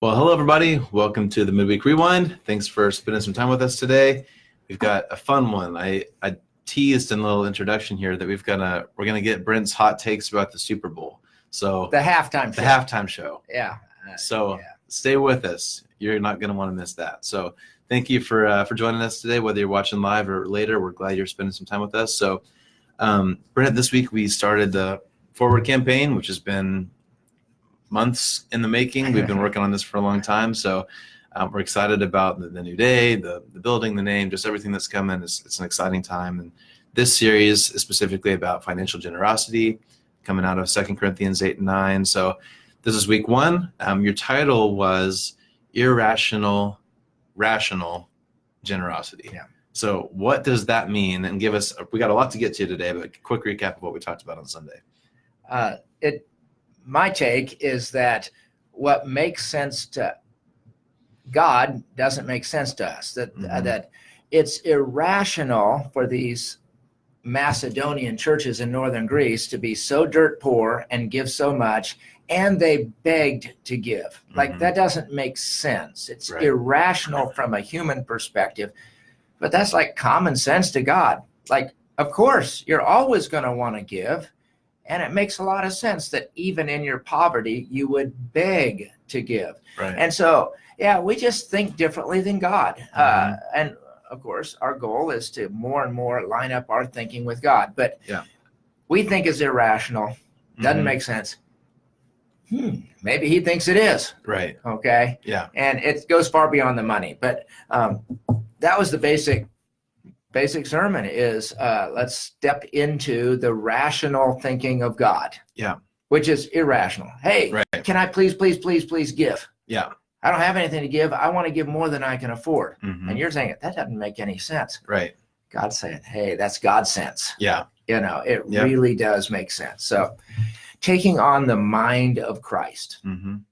Well, hello everybody. Welcome to the Midweek Rewind. Thanks for spending some time with us today. We've got a fun one. I teased in a little introduction here that we're gonna get Brent's hot takes about the Super Bowl. So The halftime show. the halftime show. Yeah. So stay with us. You're not gonna want to miss that. So thank you for joining us today. Whether you're watching live or later, we're glad you're spending some time with us. So Brent, this week we started the Forward campaign, which has been months in the making. We've been working on this for a long time. So we're excited about the new day, the building, the name, just everything that's coming. It's an exciting time. And this series is specifically about financial generosity coming out of 2 Corinthians 8 and 9. So this is week one. Your title was Irrational, Rational Generosity. Yeah. So what does that mean? And we got a lot to get to today, but a quick recap of what we talked about on Sunday. My take is that what makes sense to God doesn't make sense to us. That it's irrational for these Macedonian churches in northern Greece to be so dirt poor and give so much, and they begged to give. Like that doesn't make sense. It's irrational from a human perspective, but that's like common sense to God. Like, of course, you're always going to want to give. And it makes a lot of sense that even in your poverty, you would beg to give. Right. And so, we just think differently than God. And of course, our goal is to more and more line up our thinking with God. But we think it's irrational. Doesn't make sense. Maybe he thinks it is. Right. Okay. Yeah. And it goes far beyond the money. But that was the basic sermon is let's step into the rational thinking of God. Yeah. Which is irrational. Hey, can I please give? Yeah. I don't have anything to give. I want to give more than I can afford. And you're saying that doesn't make any sense. Right. God's saying, hey, that's God's sense. Yeah. It really does make sense. So taking on the mind of Christ. And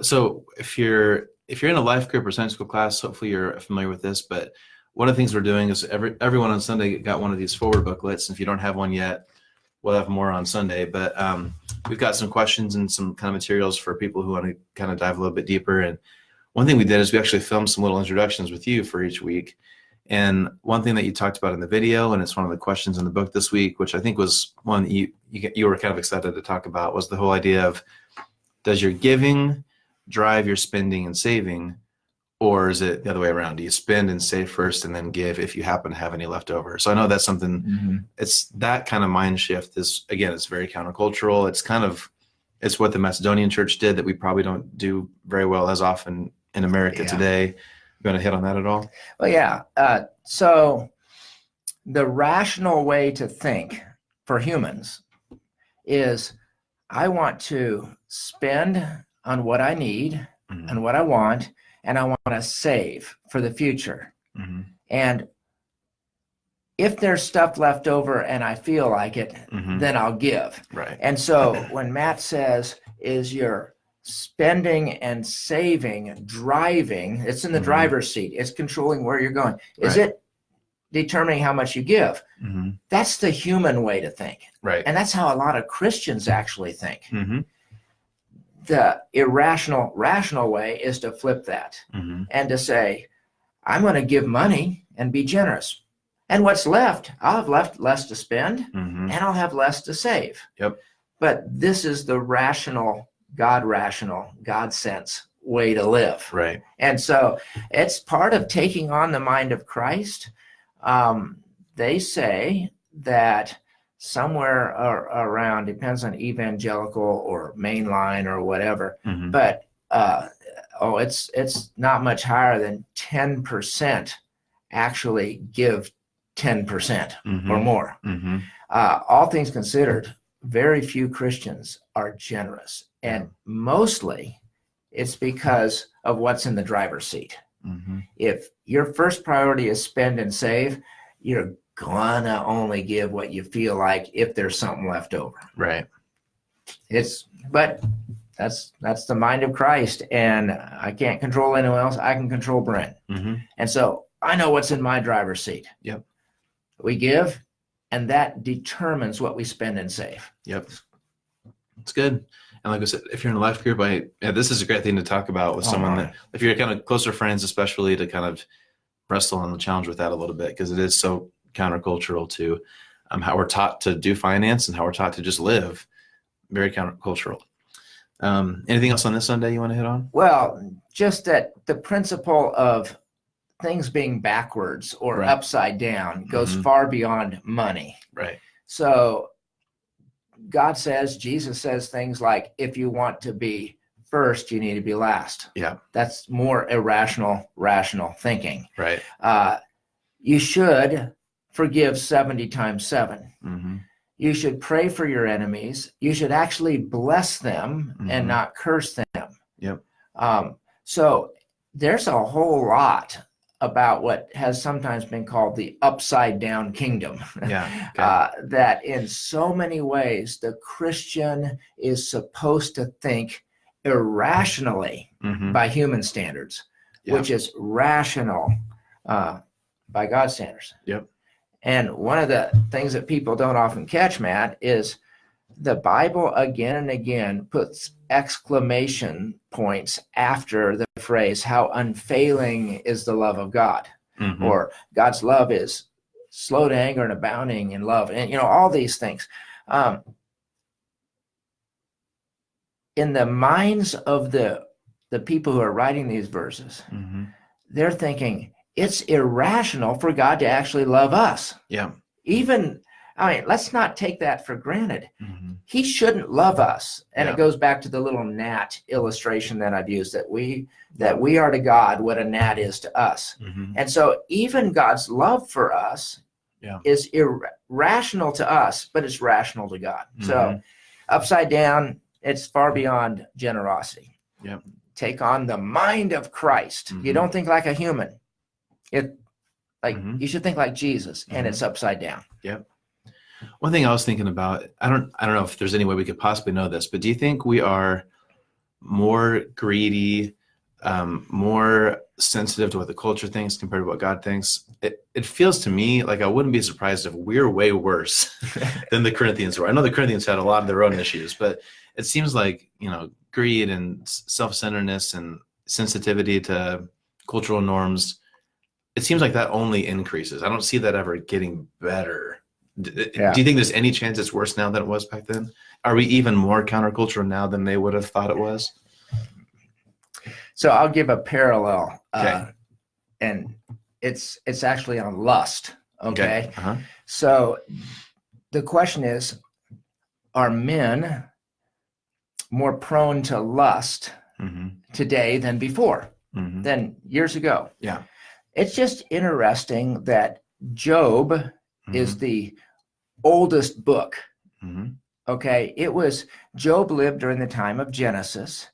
so if you're in a life group or Sunday school class, hopefully you're familiar with this, but one of the things we're doing is everyone on Sunday got one of these forward booklets. And if you don't have one yet, we'll have more on Sunday. But we've got some questions and some kind of materials for people who want to kind of dive a little bit deeper. And one thing we did is we actually filmed some little introductions with you for each week. And one thing that you talked about in the video, and it's one of the questions in the book this week, which I think was one that you were kind of excited to talk about, was the whole idea of, does your giving drive your spending and saving? Or is it the other way around? Do you spend and save first and then give if you happen to have any left over? So I know that's something, it's that kind of mind shift is, again, it's very countercultural. It's what the Macedonian church did that we probably don't do very well as often in America today. You want to hit on that at all? Well, so the rational way to think for humans is I want to spend on what I need and what I want, and I want to save for the future. And if there's stuff left over and I feel like it, then I'll give. Right. And so when Matt says, is your spending and saving driving, it's in the driver's seat, it's controlling where you're going. Is it determining how much you give? That's the human way to think. Right. And that's how a lot of Christians actually think. The rational way is to flip that and to say, I'm going to give money and be generous. And what's left, I'll have less to spend and I'll have less to save. Yep. But this is the rational, God sense way to live. Right. And so it's part of taking on the mind of Christ. They say that somewhere around, depends on evangelical or mainline or whatever, but it's not much higher than 10% actually give 10% or more. All things considered, very few Christians are generous, and mostly it's because of what's in the driver's seat. If your first priority is spend and save, you're gonna only give what you feel like if there's something left over. Right. But that's the mind of Christ, and I can't control anyone else. I can control Brent. And so I know what's in my driver's seat. Yep. We give, and that determines what we spend and save. Yep. It's good. And like I said, if you're in a life group, this is a great thing to talk about with Oh, someone my. that, if you're kind of closer friends, especially to kind of wrestle on the challenge with that a little bit, because it is so countercultural to how we're taught to do finance and how we're taught to just live. Very countercultural. Anything else on this Sunday you want to hit on? Well, just that the principle of things being backwards or Right. upside down goes Mhm. far beyond money. Right. So God says, Jesus says things like, if you want to be first, you need to be last. Yeah. That's more irrational, rational thinking. Right. You should forgive 70 times 7. Mm-hmm. You should pray for your enemies. You should actually bless them and Mhm. not curse them. Yep. So there's a whole lot about what has sometimes been called the upside down kingdom. Yeah. Okay. That in so many ways, the Christian is supposed to think irrationally Mhm. by human standards, Yeah. which is rational by God's standards. Yep. And one of the things that people don't often catch, Matt, is the Bible again and again puts exclamation points after the phrase, how unfailing is the love of God, Mhm. or God's love is slow to anger and abounding in love, and all these things. In the minds of the people who are writing these verses, Mhm. they're thinking it's irrational for God to actually love us. Yeah. Let's not take that for granted. Mhm. He shouldn't love us. And Yeah. it goes back to the little gnat illustration that I've used, that we are to God what a gnat is to us. Mhm. And so even God's love for us Yeah. is irrational to us, but it's rational to God. So Mhm. upside down, it's far beyond generosity. Yep. Take on the mind of Christ. You Mhm. don't think like a human. Mhm. You should think like Jesus, and Mhm. it's upside down. Yep. One thing I was thinking about, I don't know if there's any way we could possibly know this, but do you think we are more greedy, more sensitive to what the culture thinks compared to what God thinks? It feels to me like I wouldn't be surprised if we're way worse than the Corinthians were. I know the Corinthians had a lot of their own issues, but it seems like, greed and self-centeredness and sensitivity to cultural norms, it seems like that only increases. I don't see that ever getting better. Yeah. Do you think there's any chance it's worse now than it was back then? Are we even more countercultural now than they would have thought it was? So I'll give a parallel, Okay. and it's actually on lust. Okay. Uh-huh. So the question is, are men more prone to lust Mm-hmm. today than before, Mm-hmm. than years ago? Yeah. It's just interesting that Job Mm-hmm. is the oldest book. Mm-hmm. Okay. Job lived during the time of Genesis.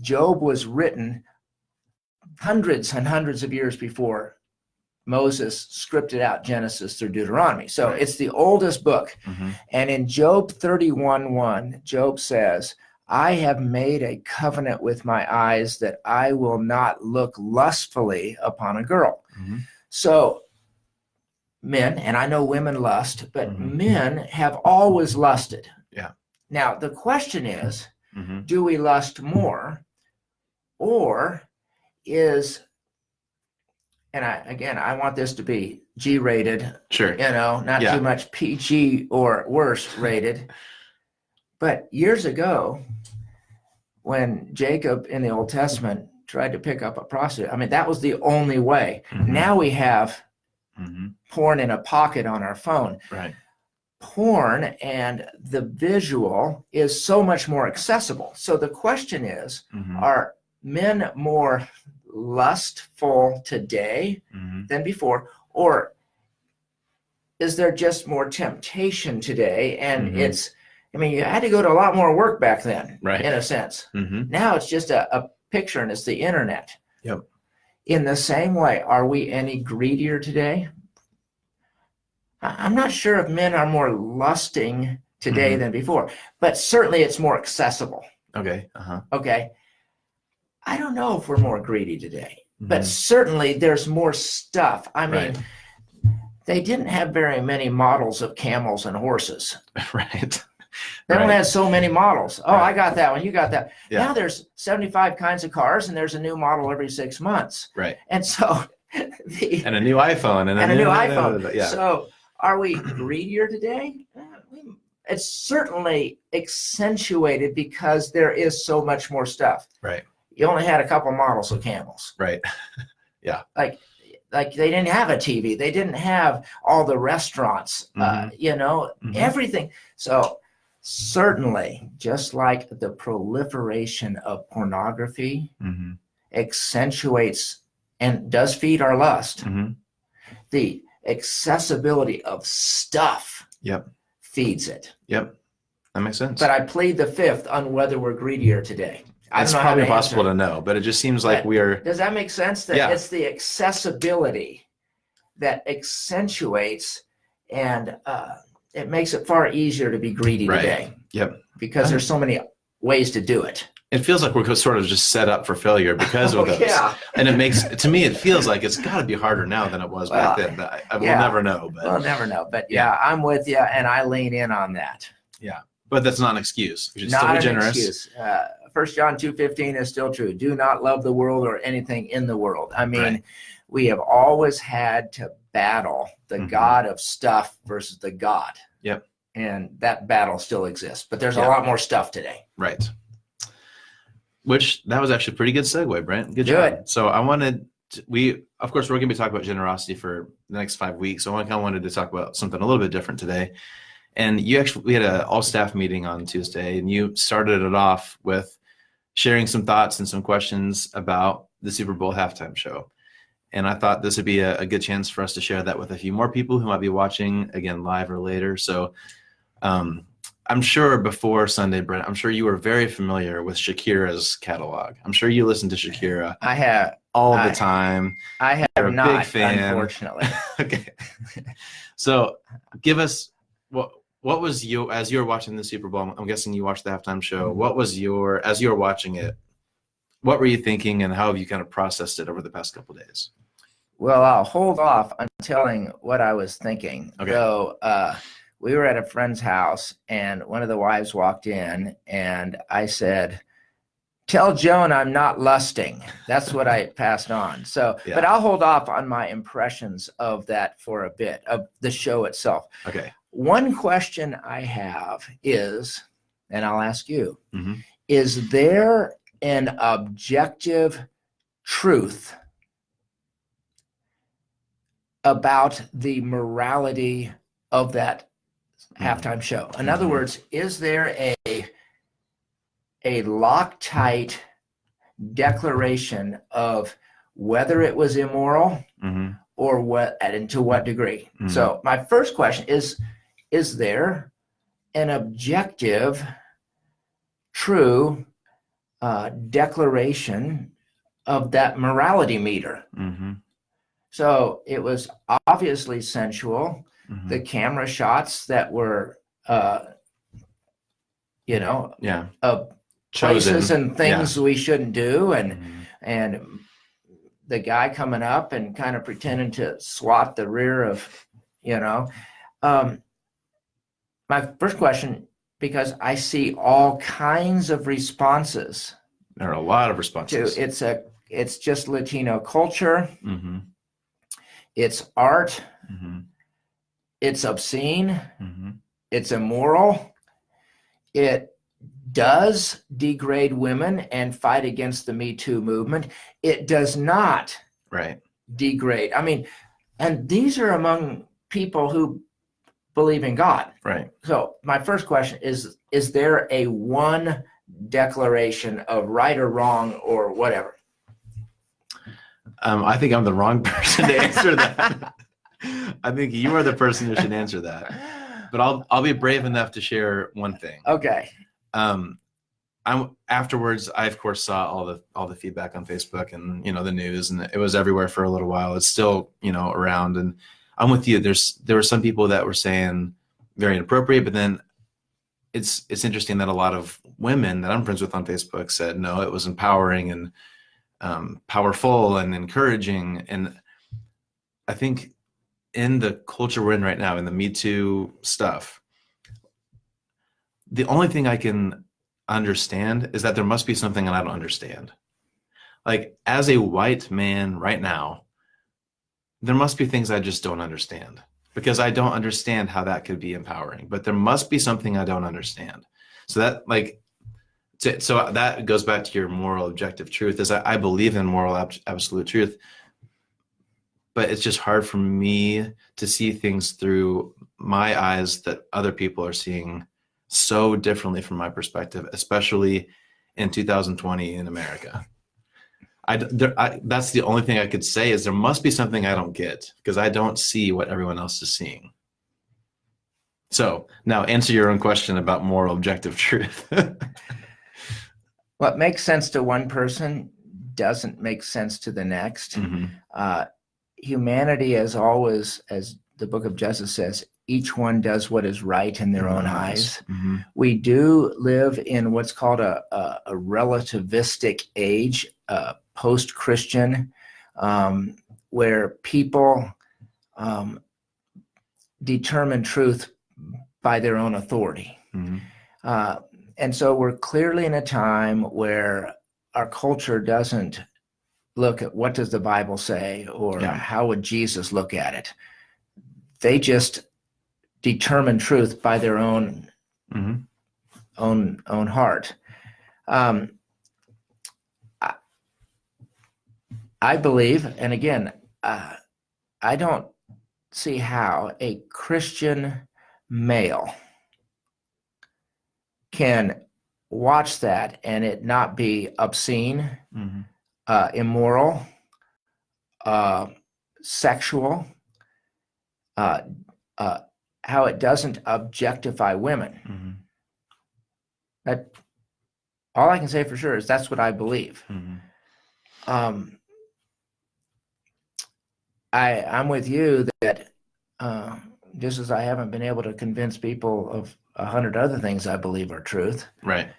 Job was written hundreds and hundreds of years before Moses scripted out Genesis through Deuteronomy. So Right. it's the oldest book. Mm-hmm. And in Job 31:1, Job says, I have made a covenant with my eyes that I will not look lustfully upon a girl. Mm-hmm. So men, and I know women lust, but Mhm. men have always lusted. Yeah. Now, the question is, Mm-hmm. do we lust more, or is, and I want this to be G-rated, Sure. not Yeah. too much PG or worse rated. But years ago, when Jacob in the Old Testament tried to pick up a prostitute, that was the only way. Mhm. Now we have Mm-hmm. porn in a pocket on our phone. Right. Porn and the visual is so much more accessible. So the question is, Mm-hmm. are men more lustful today Mm-hmm. than before, or is there just more temptation today? And Mhm. you had to go to a lot more work back then, Right. in a sense. Mm-hmm. Now it's just a picture, and it's the internet. Yep. In the same way, are we any greedier today? I'm not sure if men are more lusting today Mhm. than before, but certainly it's more accessible. Okay. Uh-huh. Okay. I don't know if we're more greedy today, but Mhm. certainly there's more stuff. Right. They didn't have very many models of camels and horses. Right. They only Right. had so many models. Oh, Right. I got that one. You got that. Yeah. Now there's 75 kinds of cars, and there's a new model every 6 months. Right. And so And a new iPhone and a new iPhone. Yeah. So are we greedier today? It's certainly accentuated because there is so much more stuff. Right. You only had a couple models of camels. Right. Like they didn't have a TV. They didn't have all the restaurants, everything. So certainly, just like the proliferation of pornography Mm-hmm. accentuates and does feed our lust, Mm-hmm. the accessibility of stuff Yep. feeds it. Yep. That makes sense. But I plead the fifth on whether we're greedier today. I It's don't know how probably to impossible answer. to know, but it just seems like But we are. Does that make sense? That Yeah. it's the accessibility that accentuates and it makes it far easier to be greedy Right. today. Yep. Because there's so many ways to do it. It feels like we're sort of just set up for failure because of those. Yeah. And to me, it feels like it's got to be harder now than it was back then. But I will never know. But We'll never know. But yeah, I'm with you, and I lean in on that. but that's not an excuse. We should Not still be an generous. excuse. 1 John 2:15 is still true. Do not love the world or anything in the world. I mean, Right. we have always had to battle the Mhm. God of stuff versus the God. Yep. And that battle still exists. But there's Yep. a lot more stuff today. Right. Which that was actually a pretty good segue, Brent. Good Good. job. So of course, we're going to be talking about generosity for the next 5 weeks. So I kind of wanted to talk about something a little bit different today. And we had an all staff meeting on Tuesday, and you started it off with sharing some thoughts and some questions about the Super Bowl halftime show. And I thought this would be a good chance for us to share that with a few more people who might be watching, again, live or later. So I'm sure before Sunday, Brent, I'm sure you were very familiar with Shakira's catalog. I'm sure you listened to Shakira I have all the time. I You're have a not, big fan. unfortunately. Okay. So give us what was as you were watching the Super Bowl, I'm guessing you watched the halftime show. What was as you were watching it, what were you thinking and how have you kind of processed it over the past couple of days? Well, I'll hold off on telling what I was thinking. Okay. So we were at a friend's house, and one of the wives walked in, and I said, "Tell Joan I'm not lusting." That's what I passed on. So, Yeah. But I'll hold off on my impressions of that for a bit, of the show itself. Okay. One question I have is, and I'll ask you, Mm-hmm. is there an objective truth about the morality of that halftime show? In other words, is there a Loctite declaration of whether it was immoral Mm-hmm. or what, and to what degree? Mhm. So my first question is there an objective, true declaration of that morality meter? Mm-hmm. So it was obviously sensual. Mm-hmm. The camera shots that were, Yeah. of Chosen. places and things we shouldn't do, and Mhm. and the guy coming up and kind of pretending to swat the rear of, my first question, because I see all kinds of responses There are a lot of to responses. it's just Latino culture, Mm-hmm. it's art, Mm-hmm. it's obscene, Mm-hmm. it's immoral, it does degrade women and fight against the Me Too movement. It does not Right. degrade. I mean, and these are among people who believe in God. Right. So my first question is there a one declaration of right or wrong or whatever? I think I'm the wrong person to answer that. I think you are the person who should answer that. But I'll be brave enough to share one thing. Okay. Afterwards, I of course saw all the feedback on Facebook and the news, and it was everywhere for a little while. It's still around, and I'm with you. There were some people that were saying very inappropriate, but then it's interesting that a lot of women that I'm friends with on Facebook said no, it was empowering and powerful and encouraging. And I think in the culture we're in right now, in the Me Too stuff, the only thing I can understand is that there must be something that I don't understand. Like, as a white man right now, there must be things I just don't understand, because I don't understand how that could be empowering, but there must be something I don't understand. So that, like, so that goes back to your moral objective truth, is I believe in moral absolute truth, but it's just hard for me to see things through my eyes that other people are seeing so differently from my perspective, especially in 2020 in America. That's the only thing I could say, is there must be something I don't get, because I don't see what everyone else is seeing. So now answer your own question about moral objective truth. What makes sense to one person doesn't make sense to the next. Mm-hmm. Humanity is always, as the book of Justice says, each one does what is right in their own eyes. Mm-hmm. We do live in what's called a relativistic age, post-Christian, where people determine truth by their own authority. Mm-hmm. And so we're clearly in a time where our culture doesn't look at what does the Bible say, or how would Jesus look at it. They just determine truth by their own own heart. I believe, and again, I don't see how a Christian male can watch that and it not be obscene, immoral, sexual, how it doesn't objectify women. That, all I can say for sure is that's what I believe. I'm with you that just as I haven't been able to convince people of 100 other things I believe are truth, Right.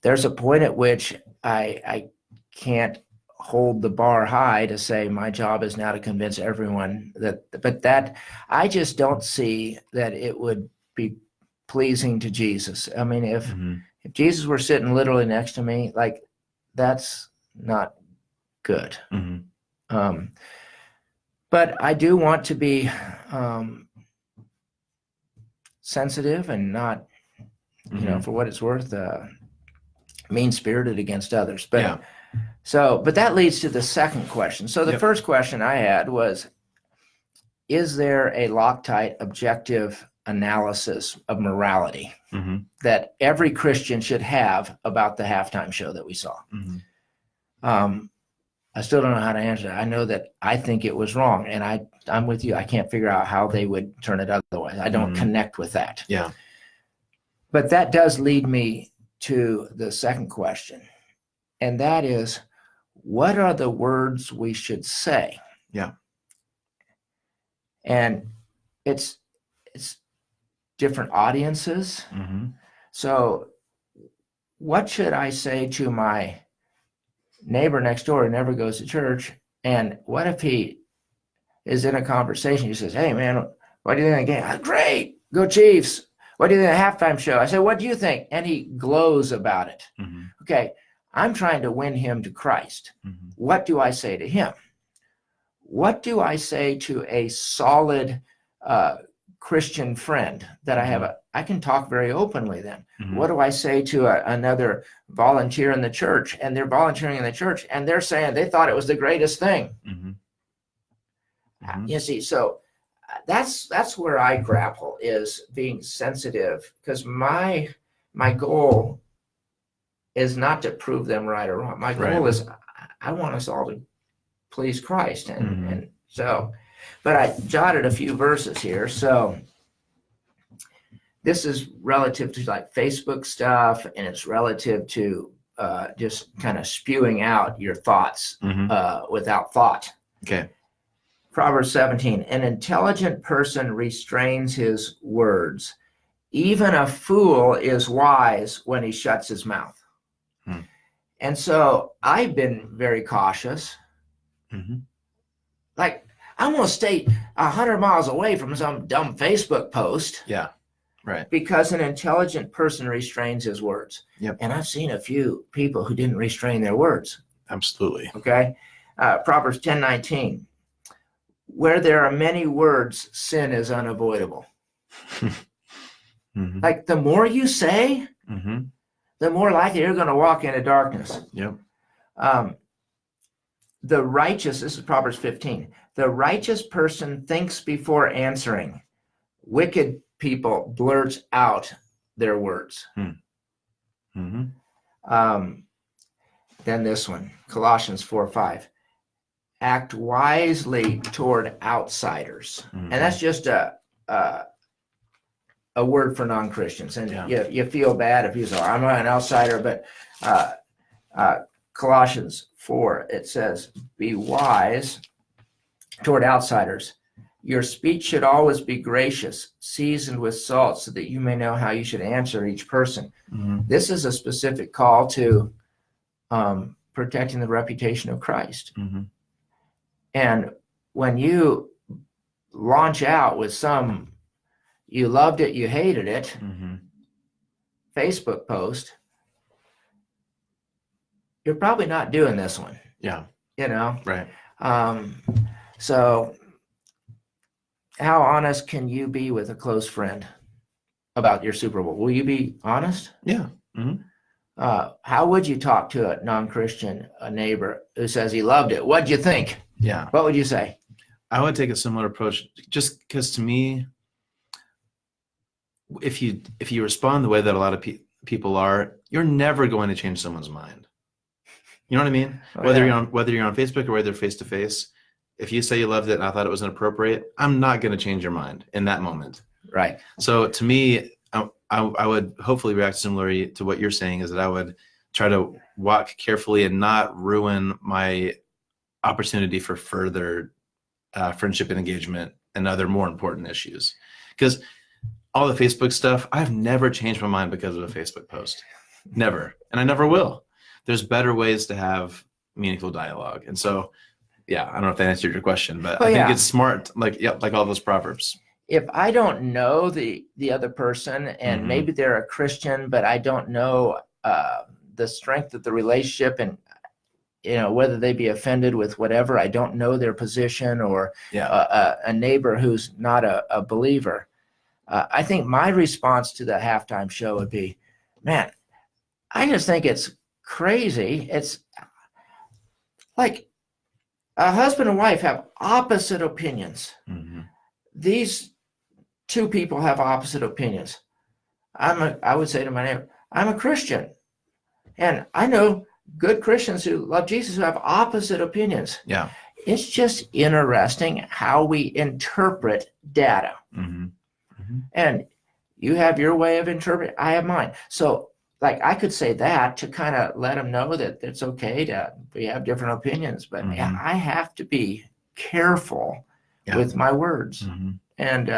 There's a point at which I can't hold the bar high to say my job is now to convince everyone that I just don't see that it would be pleasing to Jesus. I mean, if Jesus were sitting literally next to me, like, that's not good. But I do want to be sensitive and not, you know, for what it's worth, mean-spirited against others. But but that leads to the second question. So the first question I had was, is there a Loctite objective analysis of morality that every Christian should have about the halftime show that we saw? I still don't know how to answer that. I know that I think it was wrong, and I'm with you. I can't figure out how they would turn it otherwise. I don't connect with that. Yeah. But that does lead me to the second question, and that is, what are the words we should say? Yeah. And it's different audiences. So what should I say to my neighbor next door who never goes to church? And what if he is in a conversation, he says, "Hey man, what do you think of the game?" "Great, go Chiefs. What do you think of the halftime show?" I said, "What do you think?" And he glows about it. Okay, I'm trying to win him to Christ. What do I say to him? What do I say to a solid Christian friend that I have? I can talk very openly then. What do I say to another volunteer in the church, and they're volunteering in the church and they're saying they thought it was the greatest thing? You see, so that's where I grapple, is being sensitive, because my goal is not to prove them right or wrong. My goal is I want us all to please Christ. And so, but I jotted a few verses here. So this is relative to like Facebook stuff, and it's relative to just kind of spewing out your thoughts without thought. Okay. Proverbs 17, an intelligent person restrains his words. Even a fool is wise when he shuts his mouth. And so I've been very cautious. Like, I'm going to stay 100 miles away from some dumb Facebook post. Yeah. Right. because an intelligent person restrains his words. Yep. And I've seen a few people who didn't restrain their words. Absolutely. Okay. Proverbs 10:19. Where there are many words, sin is unavoidable. Mm-hmm. Like the more you say, Mm-hmm. the more likely you're going to walk into darkness. Yep. The righteous, this is Proverbs 15, the righteous person thinks before answering. Wicked people blurt out their words. Mm-hmm. Then this one, Colossians 4:5. Act wisely toward outsiders. Mm-hmm. And that's just a word for non-Christians. And you feel bad if you say, I'm not an outsider, but Colossians 4, it says, be wise toward outsiders. Your speech should always be gracious, seasoned with salt, so that you may know how you should answer each person. Mm-hmm. This is a specific call to protecting the reputation of Christ. Mm-hmm. And when you launch out with some, you loved it, you hated it, Mm-hmm. Facebook post, you're probably not doing this one. Yeah. You know? Right. So how honest can you be with a close friend about your Super Bowl? Will you be honest? Yeah. Mm-hmm. How would you talk to a non-Christian, a neighbor who says he loved it? What'd you think? Yeah. What would you say? I would take a similar approach, just because to me, if you respond the way that a lot of people are, you're never going to change someone's mind. You know what I mean? Oh, whether yeah. you're on Facebook or whether face to face, if you say you loved it and I thought it was inappropriate, I'm not going to change your mind in that moment. Right. So to me, I would hopefully react similarly to what you're saying, is that I would try to walk carefully and not ruin my opportunity for further friendship and engagement and other more important issues. Because all the Facebook stuff, I've never changed my mind because of a Facebook post. Never. And I never will. There's better ways to have meaningful dialogue. And so, yeah, I don't know if that answered your question, but I think it's smart, like all those proverbs. If I don't know the other person, and maybe they're a Christian, but I don't know the strength of the relationship, and whether they be offended with whatever, I don't know their position, or a neighbor who's not a believer. I think my response to the halftime show would be, man, I just think it's crazy. It's like a husband and wife have opposite opinions. Mm-hmm. These two people have opposite opinions. I would say to my neighbor, I'm a Christian, and I know good Christians who love Jesus who have opposite opinions. Yeah. It's just interesting how we interpret data. Mm-hmm. Mm-hmm. And you have your way of interpreting, I have mine. So like I could say that to kind of let them know that it's okay to we have different opinions, but I have to be careful with my words. Mm-hmm. And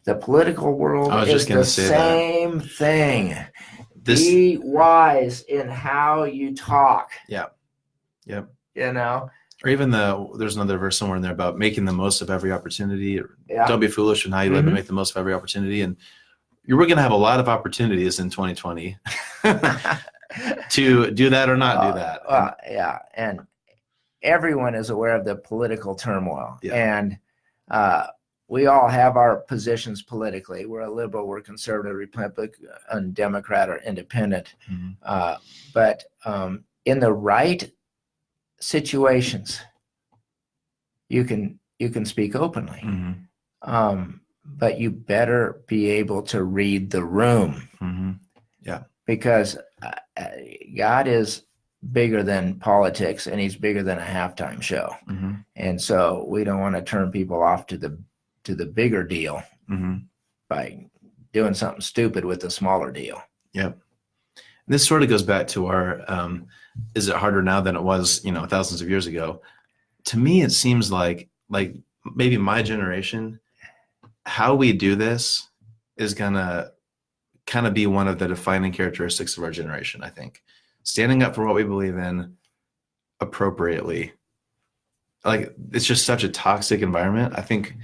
the political world is the same thing. Be wise in how you talk. Yeah. Yep. Or even there's another verse somewhere in there about making the most of every opportunity. Don't be foolish in how you live, and make the most of every opportunity. And we're going to have a lot of opportunities in 2020 to do that or not do that. And everyone is aware of the political turmoil. Yeah. And we all have our positions politically. We're a liberal, we're conservative, Republican, Democrat, or independent. Mm-hmm. But in the right situations, you can speak openly. Mm-hmm. But you better be able to read the room. Mm-hmm. Yeah. Because God is bigger than politics, and he's bigger than a halftime show. Mm-hmm. And so we don't want to turn people off to the bigger deal by doing something stupid with the smaller deal. Yep. This sort of goes back to our, is it harder now than it was, thousands of years ago? To me, it seems like maybe my generation, how we do this is going to kind of be one of the defining characteristics of our generation, I think. Standing up for what we believe in appropriately. Like, it's just such a toxic environment. I think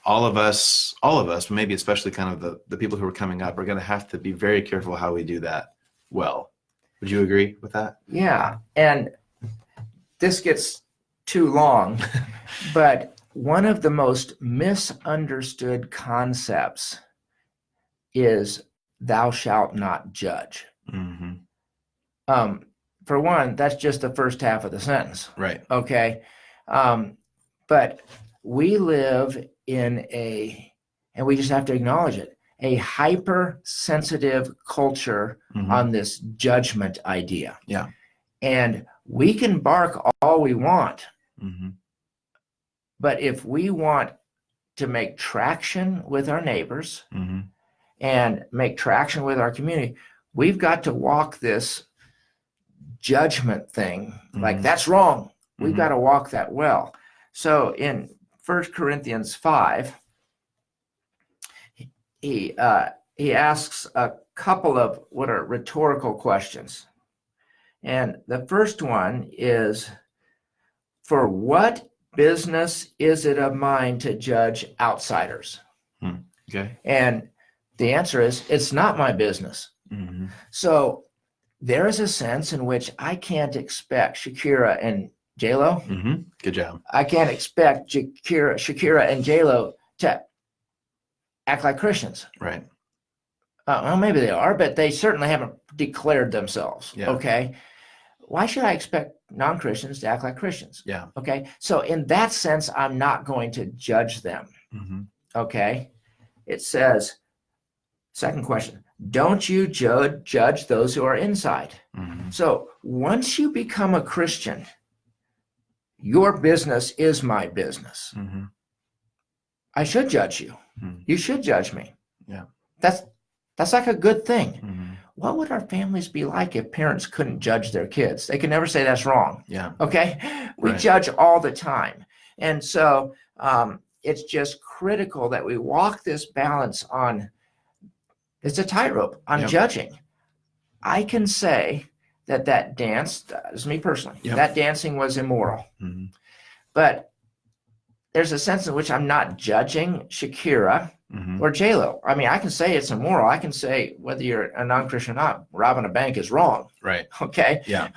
all of us, but maybe especially kind of the people who are coming up, are going to have to be very careful how we do that well. Would you agree with that? Yeah. And this gets too long, but one of the most misunderstood concepts is thou shalt not judge. Mm-hmm. For one, that's just the first half of the sentence. Right. Okay. But we live in and we just have to acknowledge it, a hypersensitive culture on this judgment idea. Yeah. And we can bark all we want, Mm-hmm. but if we want to make traction with our neighbors Mm-hmm. and make traction with our community, we've got to walk this judgment thing. Like, that's wrong. We've got to walk that well. So in 1 Corinthians 5, he asks a couple of what are rhetorical questions. And the first one is, for what business is it of mine to judge outsiders? Okay. And the answer is, it's not my business. Mm-hmm. So there is a sense in which I can't expect Shakira and J-Lo. Mm-hmm. Good job. I can't expect Shakira and J-Lo to act like Christians. Right. Well, maybe they are, but they certainly haven't declared themselves. Yeah. Okay. Why should I expect non-Christians to act like Christians? Yeah. Okay. So in that sense, I'm not going to judge them. Mm-hmm. Okay. It says, second question, don't you judge those who are inside? Mm-hmm. So once you become a Christian, your business is my business. Mm-hmm. I should judge you. Mm-hmm. You should judge me. Yeah. That's like a good thing. Mm-hmm. What would our families be like if parents couldn't judge their kids? They could never say that's wrong. Yeah. Okay. We Right. judge all the time. And so it's just critical that we walk this balance on, it's a tightrope on Yep. judging. I can say that dance, this is me personally, Yep. that dancing was immoral. Mm-hmm. But there's a sense in which I'm not judging Shakira Mm-hmm. or J-Lo. I mean, I can say it's immoral. I can say, whether you're a non-Christian or not, robbing a bank is wrong. Right. Okay. Yeah.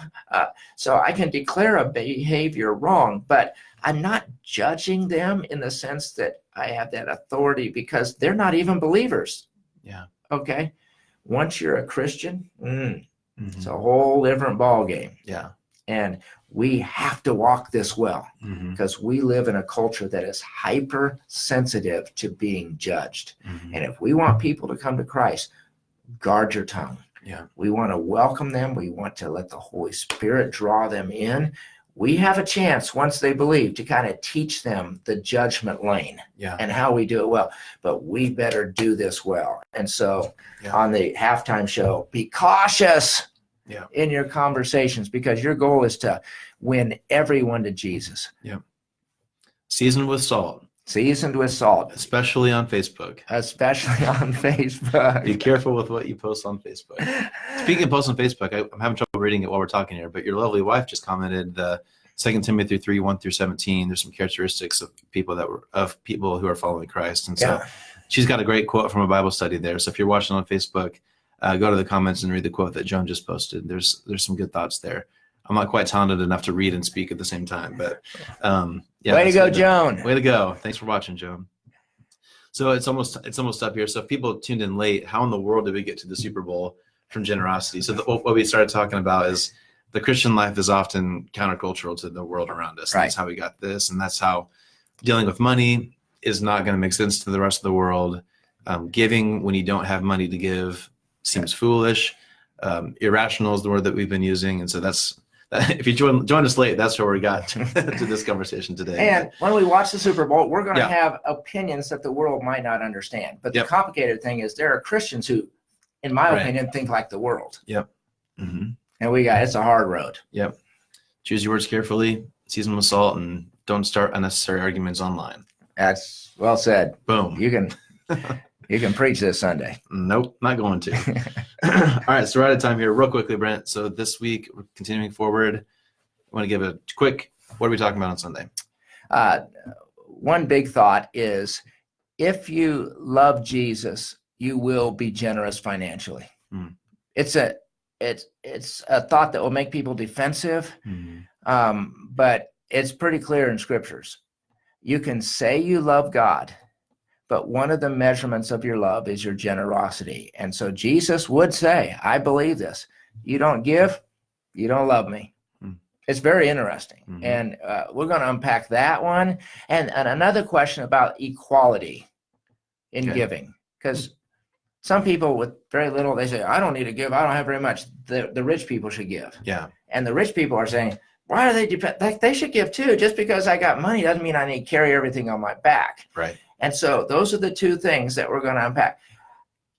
So I can declare a behavior wrong, but I'm not judging them in the sense that I have that authority, because they're not even believers. Yeah. Okay. Once you're a Christian, Mm-hmm. it's a whole different ball game. Yeah. And we have to walk this well, Mm-hmm. because we live in a culture that is hypersensitive to being judged. Mm-hmm. And if we want people to come to Christ, guard your tongue. Yeah. We want to welcome them. We want to let the Holy Spirit draw them in. We have a chance, once they believe, to kind of teach them the judgment lane Yeah. and how we do it well. But we better do this well. And so Yeah. on the halftime show, be cautious Yeah. in your conversations, because your goal is to win everyone to Jesus. Seasoned with salt, Seasoned with salt, especially on Facebook. especially on Facebook. Be careful with what you post on Facebook. Speaking of posts on Facebook, I'm having trouble reading it while we're talking here, but your lovely wife just commented 2 Timothy 3, 1-17. There's some characteristics of people who are following Christ. And so Yeah. she's got a great quote from a Bible study there. So if you're watching on Facebook, go to the comments and read the quote that Joan just posted. There's some good thoughts there. I'm not quite talented enough to read and speak at the same time, but yeah. Way to go, good. Joan. Way to go. Thanks for watching, Joan. So it's almost up here. So if people tuned in late, how in the world did we get to the Super Bowl from generosity? So what we started talking about is the Christian life is often countercultural to the world around us. Right. That's how we got this, and that's how dealing with money is not going to make sense to the rest of the world. Giving when you don't have money to give seems foolish. Irrational is the word that we've been using, and so that's. If you join us late, that's where we got to this conversation today. And when we watch the Super Bowl, we're going to Yeah. have opinions that the world might not understand. But the Yep. complicated thing is, there are Christians who, in my Right. opinion, think like the world. Mm-hmm. And it's a hard road. Yep. Choose your words carefully, season with salt, and don't start unnecessary arguments online. That's well said. Boom. You can preach this Sunday. Nope, not going to. All right, so we're out of time here. Real quickly, Brent. So this week, we're continuing forward. I want to give a quick, what are we talking about on Sunday? One big thought is, if you love Jesus, you will be generous financially. Mm. It's a thought that will make people defensive, but it's pretty clear in scriptures. You can say you love God, but one of the measurements of your love is your generosity. And so Jesus would say, I believe this. You don't give, you don't love me. It's very interesting. And we're going to unpack that one. And another question about equality in giving. Because some people with very little, they say, I don't need to give. I don't have very much. The rich people should give. Yeah. And the rich people are saying, why are they they should give too? Just because I got money doesn't mean I need to carry everything on my back. Right. And so those are the two things that we're going to unpack.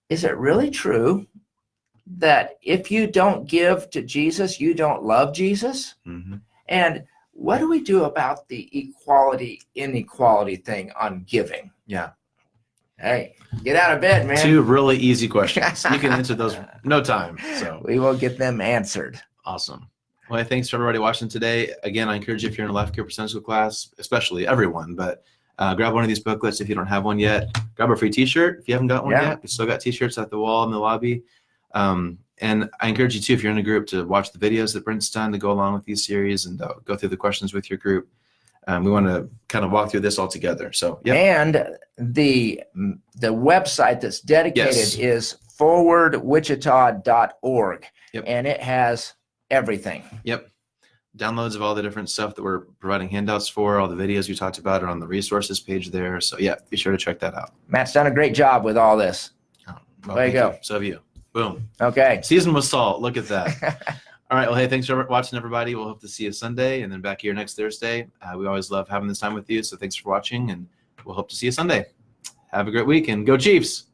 Is it really true that if you don't give to Jesus, you don't love Jesus? And what do we do about the inequality thing on giving? Yeah. Hey, get out of bed, man. 2 really easy questions. You can answer those no time. So we will get them answered. Awesome. Well, thanks for everybody watching today. Again, I encourage you, if you're in a Life Group or Sunday School class, especially everyone, but grab one of these booklets if you don't have one yet. Grab a free t-shirt if you haven't got one yet. We still got t-shirts at the wall in the lobby. And I encourage you too, if you're in a group, to watch the videos that Brent's done to go along with these series and go through the questions with your group. We want to kind of walk through this all together. So, And the website that's dedicated is forwardwichita.org. And it has everything. Downloads of all the different stuff that we're providing handouts for. All the videos we talked about are on the resources page there. So, be sure to check that out. Matt's done a great job with all this. Way to go. So have you. Boom. Okay. Seasoned with salt. Look at that. All right. Well, hey, thanks for watching, everybody. We'll hope to see you Sunday and then back here next Thursday. We always love having this time with you. So thanks for watching, and we'll hope to see you Sunday. Have a great week and go Chiefs.